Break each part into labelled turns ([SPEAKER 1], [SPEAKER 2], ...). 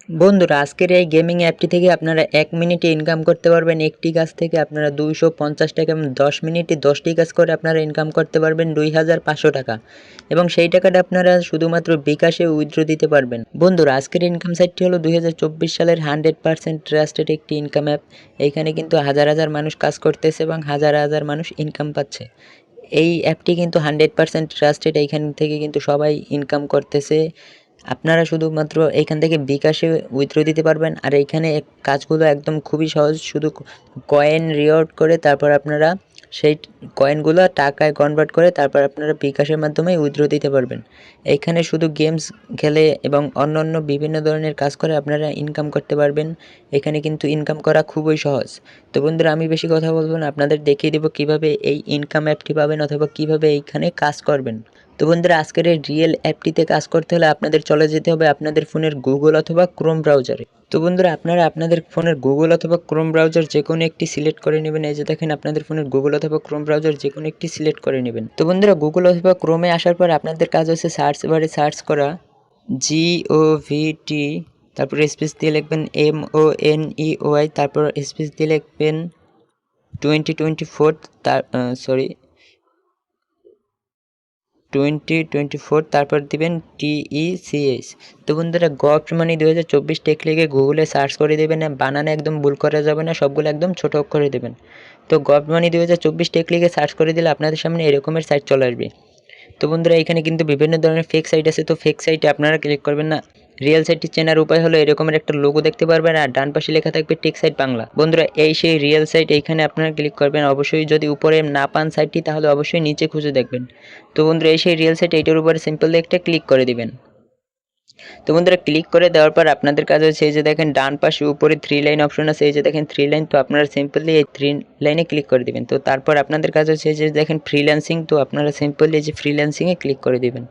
[SPEAKER 1] বন্ধুরা, আজকের এই গেমিং অ্যাপটি থেকে আপনারা 1 মিনিটে ইনকাম করতে পারবেন। একটি কাজ থেকে আপনারা 250 টাকা এবং 10 মিনিটে 10টি কাজ করে আপনারা ইনকাম করতে পারবেন 2500 টাকা, এবং সেই টাকাটা আপনারা শুধুমাত্র বিকাশে উইথড্র দিতে পারবেন। বন্ধুরা, আজকের ইনকাম সাইটটি হলো 2024 সালের 100% ট্রাস্টেড একটি ইনকাম অ্যাপ। এইখানে কিন্তু হাজার হাজার মানুষ কাজ করতেছে এবং হাজার হাজার মানুষ ইনকাম পাচ্ছে। এই অ্যাপটি কিন্তু 100% ট্রাস্টেড। এইখান থেকে কিন্তু সবাই ইনকাম করতেছে। আপনারা শুধুমাত্র এইখান থেকে বিকাশে উইথড্র দিতে পারবেন। আর এইখানে কাজগুলো একদম খুবই সহজ। শুধু কয়েন রিওয়ার্ড করে তারপর আপনারা সেই কয়েনগুলো টাকায় কনভার্ট করে তারপর আপনারা বিকাশের মাধ্যমে উইথড্র দিতে পারবেন। এইখানে শুধু গেমস খেলে এবং অন্যান্য বিভিন্ন ধরনের কাজ করে আপনারা ইনকাম করতে পারবেন। এখানে কিন্তু ইনকাম করা খুবই সহজ। তো বন্ধুরা, আমি বেশি কথা বলবো না, আপনাদের দেখিয়ে দেবো কীভাবে এই ইনকাম অ্যাপটি পাবেন অথবা কীভাবে এইখানে কাজ করবেন। তো বন্ধুরা, আজকের এই রিয়েল অ্যাপটিতে কাজ করতে হলে আপনাদের চলে যেতে হবে আপনাদের ফোনের গুগল অথবা ক্রোম ব্রাউজারে। তো বন্ধুরা, আপনারা আপনাদের ফোনের গুগল অথবা ক্রোম ব্রাউজার যে কোনো একটি সিলেক্ট করে নেবেন। এই যে দেখেন, আপনাদের ফোনের গুগল অথবা ক্রোম ব্রাউজার যে কোনো একটি সিলেক্ট করে নেবেন। তো বন্ধুরা, গুগল অথবা ক্রোমে আসার পর আপনাদের কাজ হচ্ছে সার্চ বারে সার্চ করা GOVT, তারপর স্পেস দিয়ে লিখবেন MONEY, তারপর স্পেস দিয়ে লিখবেন 2024, 2024, তারপর দিবেন TECH। তো বন্ধুরা, গভট মানি 2024 টেক লিখে গুগলে সার্চ করে দেবেন। বানানে একদম ভুল করা যাবে না, সবগুলো একদম ছোট অক্ষরে দেবেন। তো গভট মানি 2024 টেক লিখে সার্চ করে দিলে আপনাদের সামনে এরকমের সাইট চলে আসবে। তো বন্ধুরা, এখানে কিন্তু বিভিন্ন ধরনের ফেক সাইট আছে। তো ফেক সাইটে আপনারা ক্লিক করবেন না। রিয়েল সাইটটি চেনার উপায় হলো এরকমের একটা লোগো দেখতে পারবেন আর ডান পাশে লেখা থাকবে টেক সাইট বাংলা। বন্ধুরা, এই সেই রিয়েল সাইট। এইখানে আপনারা ক্লিক করবেন। অবশ্যই যদি উপরে না পান সাইটটি, তাহলে অবশ্যই নিচে খুঁজে দেখবেন। তো বন্ধুরা, এই সেই রিয়েল সাইট। এইটার উপরে সিম্পলি একটা ক্লিক করে দিবেন। তো বন্ধুরা, ক্লিক করে দেওয়ার পর আপনাদের কাজ হচ্ছে এই যে দেখেন ডান পাশে উপরে 3 লাইন অপশন আছে। এই যে দেখেন 3 লাইন। তো আপনারা সিম্পলি এই 3 লাইনে ক্লিক করে দিবেন। তো তারপর আপনাদের কাজ হচ্ছে এই যে দেখেন ফ্রিল্যান্সিং। তো আপনারা সিম্পলি এই যে ফ্রিল্যান্সিংয়ে ক্লিক করে দিবেন।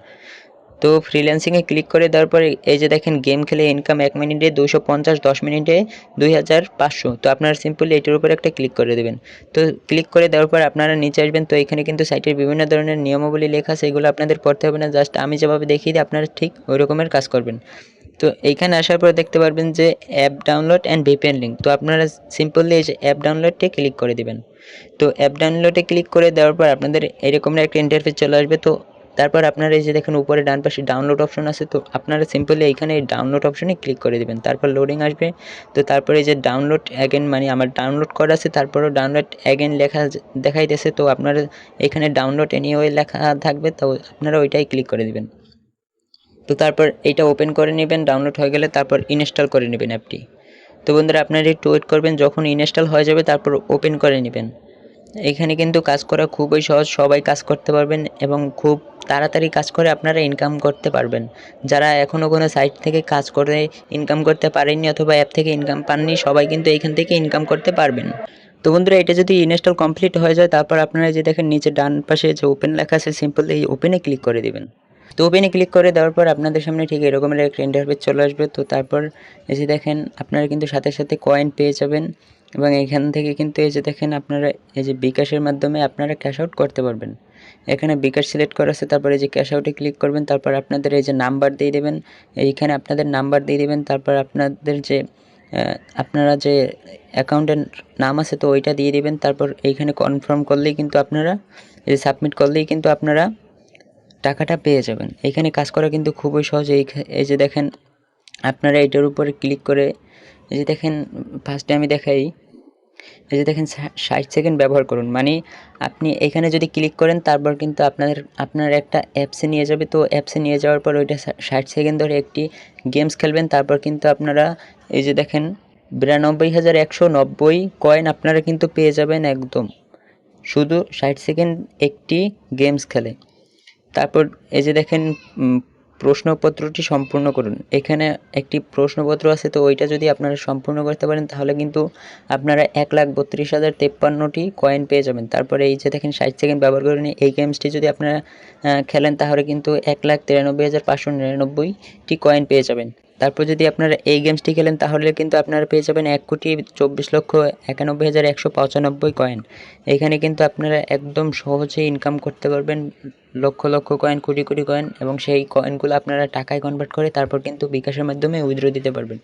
[SPEAKER 1] তো ফ্রিল্যান্সিংয়ে ক্লিক করে দেওয়ার পরে এই যে দেখেন গেম খেলে ইনকাম 1 মিনিটে 250, 10 মিনিটে 2500। তো আপনারা সিম্পলি এটার উপর একটা ক্লিক করে দেবেন। তো ক্লিক করে দেওয়ার পর আপনারা নিচে আসবেন। তো এখানে কিন্তু সাইটের বিভিন্ন ধরনের নিয়মাবলী লেখা আছে, এগুলো আপনাদের পড়তে হবে না। জাস্ট আমি যেভাবে দেখিয়ে দিই আপনারা ঠিক ওই রকমের কাজ করবেন। তো এইখানে আসার পর দেখতে পারবেন যে app download and VPN link. তো আপনারা সিম্পলি এই যে অ্যাপ ডাউনলোডে ক্লিক করে দিবেন। তো অ্যাপ ডাউনলোডে ক্লিক করে দেওয়ার পর আপনাদের এরকম একটা ইন্টারফেস চলে আসবে। তো তারপর আপনারা এই যে দেখেন উপরে ডান পাশে ডাউনলোড অপশন আছে। তো আপনারা সিম্পলি এইখানে এই ডাউনলোড অপশনে ক্লিক করে দেবেন। তারপর লোডিং আসবে। তো তারপরে এই যে ডাউনলোড অ্যাগেন, মানে আমার ডাউনলোড করা আছে, তারপরেও ডাউনলোড অ্যাগেন লেখা দেখাইতেছে। তো আপনারা এখানে ডাউনলোড এনিওয়ে লেখা থাকবে, তো আপনারা ওইটাই ক্লিক করে দেবেন। তো তারপর এইটা ওপেন করে নেবেন। ডাউনলোড হয়ে গেলে তারপর ইনস্টল করে নেবেন অ্যাপটি। তো বন্ধুরা, আপনারা একটু ওয়েট করবেন। যখন ইনস্টল হয়ে যাবে তারপর ওপেন করে নেবেন। এখানে কিন্তু কাজ করা খুবই সহজ, সবাই কাজ করতে পারবেন এবং খুব তাড়াতাড়ি কাজ করে আপনারা ইনকাম করতে পারবেন। যারা এখনও কোনো সাইট থেকে কাজ করে ইনকাম করতে পারেননি অথবা অ্যাপ থেকে ইনকাম পাননি, সবাই কিন্তু এইখান থেকে ইনকাম করতে পারবেন। তো বন্ধুরা, এটা যদি ইনস্টল কমপ্লিট হয়ে যায় তারপর আপনারা যে দেখেন নিচে ডান পাশে যে ওপেন লেখা আছে, সিম্পলি এই ওপেনে ক্লিক করে দেবেন। তো ওপেনে ক্লিক করে দেওয়ার পর আপনাদের সামনে ঠিক এরকমের একটা ইন্টারফেস চলে আসবে। তো তারপর এই যে দেখেন আপনারা কিন্তু সাথে সাথে কয়েন পেয়ে যাবেন এবং এখান থেকে কিন্তু এই যে দেখেন আপনারা এই যে বিকাশের মাধ্যমে আপনারা ক্যাশ আউট করতে পারবেন। এখানে বিকাশ সিলেক্ট করা আছে, তারপর এই যে ক্যাশ আউটে ক্লিক করবেন। তারপর আপনাদের এই যে নাম্বার দিয়ে দেবেন, এইখানে আপনাদের নাম্বার দিয়ে দেবেন। তারপর আপনাদের যে আপনারা যে অ্যাকাউন্টের নাম আছে তো ওইটা দিয়ে দেবেন। তারপর এইখানে কনফার্ম করলেই কিন্তু আপনারা এই যে সাবমিট করলেই কিন্তু আপনারা টাকাটা পেয়ে যাবেন। এখানে কাজ করা কিন্তু খুবই সহজ। এই যে দেখেন আপনারা এটার উপরে ক্লিক করে এই যে দেখেন ফার্স্টে আমি দেখাই, এই যে দেখেন 60 সেকেন্ড ব্যবহার করুন। মানে আপনি এখানে যদি ক্লিক করেন তারপর কিন্তু আপনার একটা অ্যাপসে নিয়ে যাবে। তো অ্যাপসে নিয়ে যাওয়ার পর ওইটা 60 সেকেন্ড ধরে একটি গেমস খেলবেন। তারপর কিন্তু আপনারা এই যে দেখেন 92,190 কয়েন আপনারা কিন্তু পেয়ে যাবেন একদম, শুধু 60 সেকেন্ড একটি গেমস খেলে। তারপর এই যে দেখেন প্রশ্নপত্রটি সম্পূর্ণ করুন। এখানে একটি প্রশ্নপত্র আছে, তো ওইটা যদি আপনারা সম্পূর্ণ করতে পারেন তাহলে কিন্তু আপনারা 1,32,053টি কয়েন পেয়ে যাবেন। তারপরে এই যে দেখেন 60 সেকেন্ড ব্যবহার করে নিয়ে এই গেমসটি যদি আপনারা খেলেন তাহলে কিন্তু 1,93,599টি কয়েন পেয়ে যাবেন। তারপর যদি আপনারা এই গেমসটি খেলেন তাহলে কিন্তু আপনারা পেয়ে যাবেন 1,24,91,195 কয়েন। এখানে কিন্তু আপনারা একদম সহজে ইনকাম করতে পারবেন লক্ষ লক্ষ কয়েন, কোটি কোটি কয়েন, এবং সেই কয়েনগুলো আপনারা টাকায় কনভার্ট করে তারপর কিন্তু বিকাশের মাধ্যমে উইথড্র দিতে পারবেন।